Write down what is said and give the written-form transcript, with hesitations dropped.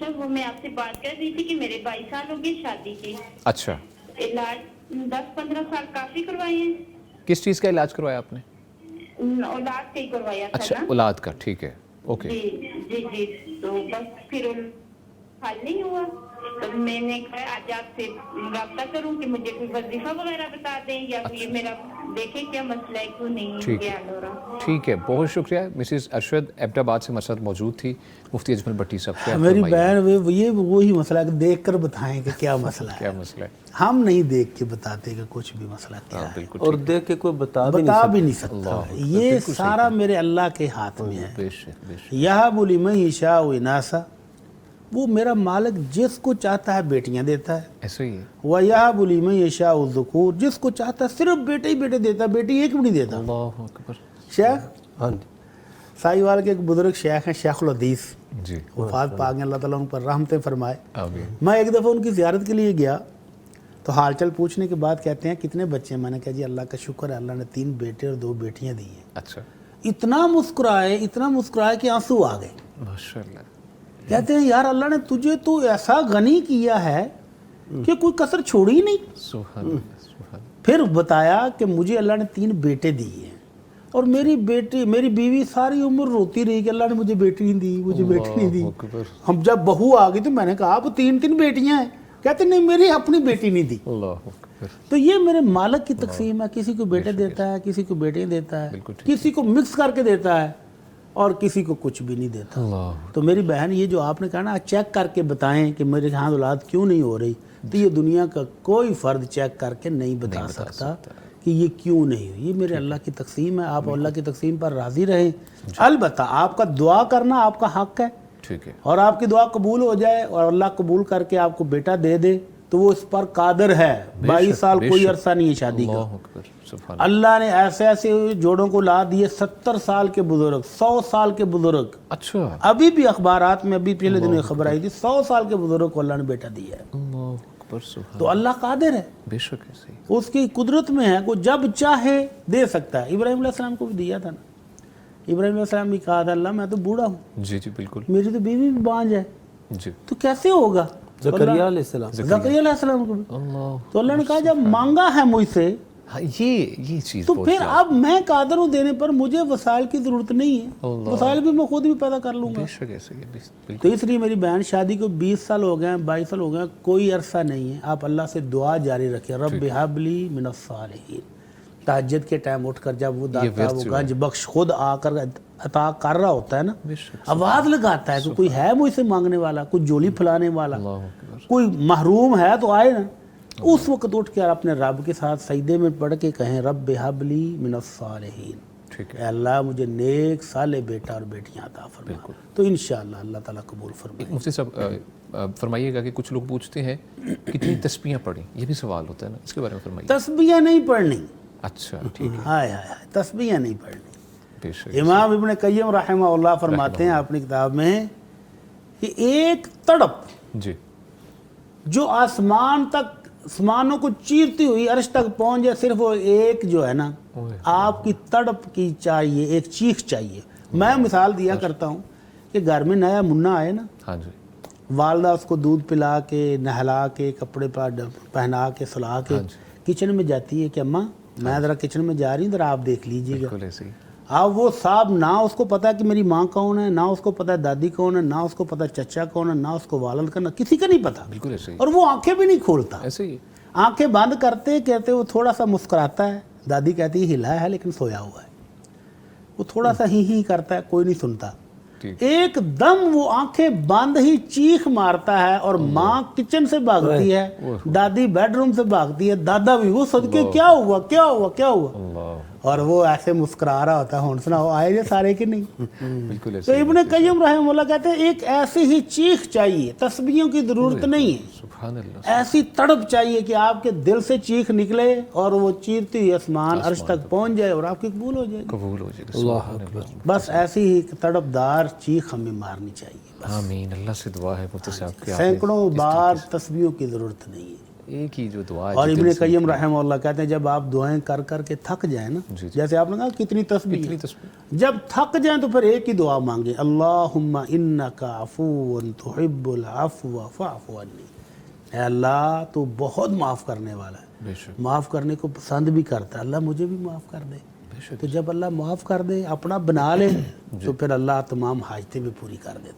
صاحب وہ میں آپ سے بات کر رہی تھی کہ میرے 22 سال ہو گئے شادی کے. اچھا, علاج 10-15 سال کافی کروائے ہیں. کس چیز کا علاج کروایا آپ نے؟ اولاد کا ہی کروایا تھا اچھا, نا. اولاد کا, ٹھیک ہے, اوکے. جی تو بس پھر حل نہیں ہوا. تو میں نے کہا آج آپ سے رابطہ کروں کہ مجھے کوئی وظیفہ وغیرہ بتا دیں یا یہ میرا دیکھیں کیا مسئلہ ہے, کیوں نہیں یہ حل ہو رہا. ٹھیک ہے, بہت شکریہ. مسز ارشد ایبٹ آباد سے ہمارے ساتھ موجود تھی. مفتی اجمل بٹی صاحب سے میری بہن یہ وہی مسئلہ کہ دیکھ کر بتائیں کہ کیا مسئلہ ہے. کیا مسئلہ ہے؟ ہم نہیں دیکھ کے بتاتے کہ کچھ بھی مسئلہ کیا ہے, بالکل, اور دیکھ کے کوئی بتا بھی نہیں سکتا. یہ سارا میرے اللہ کے ہاتھ میں ہے. بے شک. یہب لمن یشاء اناسا, وہ میرا مالک جس کو چاہتا ہے بیٹیاں دیتا ہے. ایسا ہی ہے. وَيَهَبُ لِمَن يَشَاءُ الذُّكُورَ, جس کو چاہتا ہے صرف بیٹے ہی بیٹے دیتا ہے, بیٹی ایک بھی نہیں دیتا. اللہ اکبر. شیخ ہاں جی, سائی وال کے ایک بزرگ شیخ ہیں, شیخ الحدیث, جی, وفات پا گئے, اللہ تعالیٰ ان پر رحمتیں فرمائے. آمین. میں ایک دفعہ ان کی زیارت کے لیے گیا تو حال چال پوچھنے کے بعد کہتے ہیں کتنے بچے ہیں. میں نے کہا جی اللہ کا شکر ہے, اللہ نے 3 بیٹے اور 2 بیٹیاں دی ہیں. اچھا, اتنا مسکرائے کہ آنسو آ گئے. ماشاء اللہ. کہتے ہیں یار اللہ نے تجھے تو ایسا غنی کیا ہے کہ کوئی کسر چھوڑی ہی نہیں. سبحان اللہ, سبحان اللہ. پھر بتایا کہ مجھے اللہ نے 3 بیٹے دیے ہیں, اور میری بیوی ساری عمر روتی رہی کہ اللہ نے مجھے بیٹی نہیں دی, مجھے بیٹی نہیں دی. ہم جب بہو آ گئی تو میں نے کہا آپ 3 بیٹیاں ہیں. کہتے نہیں میری اپنی بیٹی نہیں دی. اللہ اکبر. تو یہ میرے مالک کی تقسیم ہے, کسی کو بیٹے دیتا ہے, کسی کو بیٹیاں دیتا ہے, کسی کو مکس کر کے دیتا ہے, اور کسی کو کچھ بھی نہیں دیتا. تو میری بہن یہ جو آپ نے کہا نا چیک کر کے بتائیں کہ میرے ہاں اولاد کیوں نہیں ہو رہی, تو یہ دنیا کا کوئی فرد چیک کر کے نہیں بتا سکتا کہ یہ کیوں نہیں ہوئی. یہ میرے اللہ کی تقسیم ہے. آپ اللہ کی تقسیم پر راضی رہیں. البتہ آپ کا دعا کرنا آپ کا حق ہے, ٹھیک ہے, اور آپ کی دعا قبول ہو جائے اور اللہ قبول کر کے آپ کو بیٹا دے دے تو وہ اس پر قادر ہے. 22 سال کوئی عرصہ نہیں ہے شادی کا. اللہ اکبر, سبحان اللہ نے ایسے جوڑوں کو لا دیے, 70 سال کے بزرگ, 100 سال کے بزرگ. اچھا, ابھی بھی اخبارات میں ابھی پہلے دنوں خبر آئی تھی 100 سال کے بزرگ کو اللہ نے بیٹا دیا ہے. اللہ اکبر, سبحان. تو اللہ قادر ہے, بے شک ایسے ہی. اس کی قدرت میں ہے, وہ جب چاہے دے سکتا ہے. ابراہیم علیہ السلام کو بھی دیا تھا نا. ابراہیم علیہ السلام بھی کہا تھا اللہ میں تو بوڑھا ہوں, جی بالکل, میری تو بیوی بھی بانجھ ہے, جی. تو کیسے ہوگا. زکریا علیہ السلام, زکریا علیہ السلام کو بھی. اللہ, تو اللہ نے کہا جب مانگا ہے مجھ سے ہاں یہ چیز تو پھر اب میں قادر ہوں دینے پر, مجھے وسائل کی ضرورت نہیں ہے. وسائل بھی میں خود بھی پیدا کر لوں گا. بے شک ایسے ہی. تو اس لیے میری بہن شادی کو 20 سال ہو گئے ہیں, 22 سال ہو گئے ہیں, کوئی عرصہ نہیں ہے. آپ اللہ سے دعا جاری رکھیں, رب ہب لی من الصالحین. تہجد کے ٹائم اٹھ کر جب وہ داتا وہ گنج بخش خود آ کر عطا کر رہا ہوتا ہے نا, آواز لگاتا ہے کہ کوئی ہے مجھ سے مانگنے والا, کوئی جولی پھلانے والا, کوئی محروم ہے تو آئے نا. اس وقت اٹھ کے اپنے رب کے ساتھ سجدے میں پڑھ کے کہیں رب ہب لی من الصالحین, اے اللہ مجھے نیک صالح بیٹا اور بیٹیاں عطا فرما. تو انشاءاللہ اللہ تعالیٰ قبول فرمائے. مفتی صاحب فرمائیے گا کہ کچھ لوگ پوچھتے ہیں کتنی تسبیحاں پڑھیں, یہ بھی سوال ہوتا ہے نا, اس کے بارے میں فرمائیے. تسبیحاں نہیں پڑھنی. اچھا, ٹھیک ہے. ہائے تسبیحاں نہیں پڑھنی. بے شک. امام ابن قیم رحمہ اللہ فرماتے ہیں اپنی کتاب میں کہ ایک تڑپ جی جو آسمانوں کو چیرتی ہوئی عرش تک پہنچ جائے, صرف وہ ایک جو ہے نا آپ کی تڑپ کی چاہیے, ایک چیخ چاہیے. میں مثال دیا کرتا ہوں کہ گھر میں نیا منا آئے نا, ہاں جی, والدہ اس کو دودھ پلا کے نہلا کے کپڑے پہنا کے سلا کے کچن میں جاتی ہے کہ اماں میں ذرا کچن میں جا رہی ہوں, ذرا آپ دیکھ لیجیے گا. اب وہ صاحب نہ اس کو پتا کہ میری ماں کون ہے, نہ اس کو پتا دادی کون ہے, نہ اس کو پتا چچا کون ہے, نہ اس کو والد کا, نہ کسی کا نہیں پتا. بالکل ایسے ہی. اور وہ آنکھیں بھی نہیں کھولتا. ایسے ہی آنکھیں بند کرتے کہتے وہ تھوڑا سا مسکراتا ہے, دادی کہتی ہے ہلا ہے لیکن سویا ہوا ہے. وہ تھوڑا سا ہی کرتا ہے, کوئی نہیں سنتا. ایک دم وہ آنکھیں بند ہی چیخ مارتا ہے, اور ماں کچن سے بھاگتی ہے, دادی بیڈ روم سے بھاگتی ہے, دادا بھی وہ صدقے کیا ہوا کیا ہوا کیا ہوا, اور وہ ایسے مسکرا رہا ہوتا ہے, ہون سنا وہ آئے یہ سارے کہ نہیں. تو ابن قیم رحمہ اللہ کہتے ہیں ایک ایسی ہی چیخ چاہیے, تسبیحوں کی ضرورت نہیں ہے, سبحان اللہ, ایسی تڑپ چاہیے کہ آپ کے دل سے چیخ نکلے اور وہ چیرتی ہوئی آسمان عرش تک پہنچ جائے اور آپ کی قبول ہو جائے. قبول ہو جائے. بس ایسی ہی تڑپ دار چیخ ہمیں مارنی چاہیے. آمین. اللہ سے دعا ہے مفتی صاحب کی, سینکڑوں بار تسبیحوں کی ضرورت نہیں ہے. ایک ہی جو دعا ہے اور جو ابن دل سے قیم رحمہ اللہ کہتے ہیں جب آپ دعائیں کر کر کے تھک جائیں نا، جیسے آپ نے کہا کتنی تسبیح اتنی ہے، تسبیح جب تھک جائیں تو پھر ایک ہی دعا مانگیں، اللہم انکا عفو تحب العفو فاعف عنی، اے اللہ تو بہت معاف کرنے والا ہے، بے شک معاف کرنے کو پسند بھی کرتا ہے، اللہ مجھے بھی معاف کر دے۔ بے شک تو جب اللہ معاف کر دے، اپنا بنا لے، تو پھر اللہ تمام حاجتیں بھی پوری کر دیتا ہے۔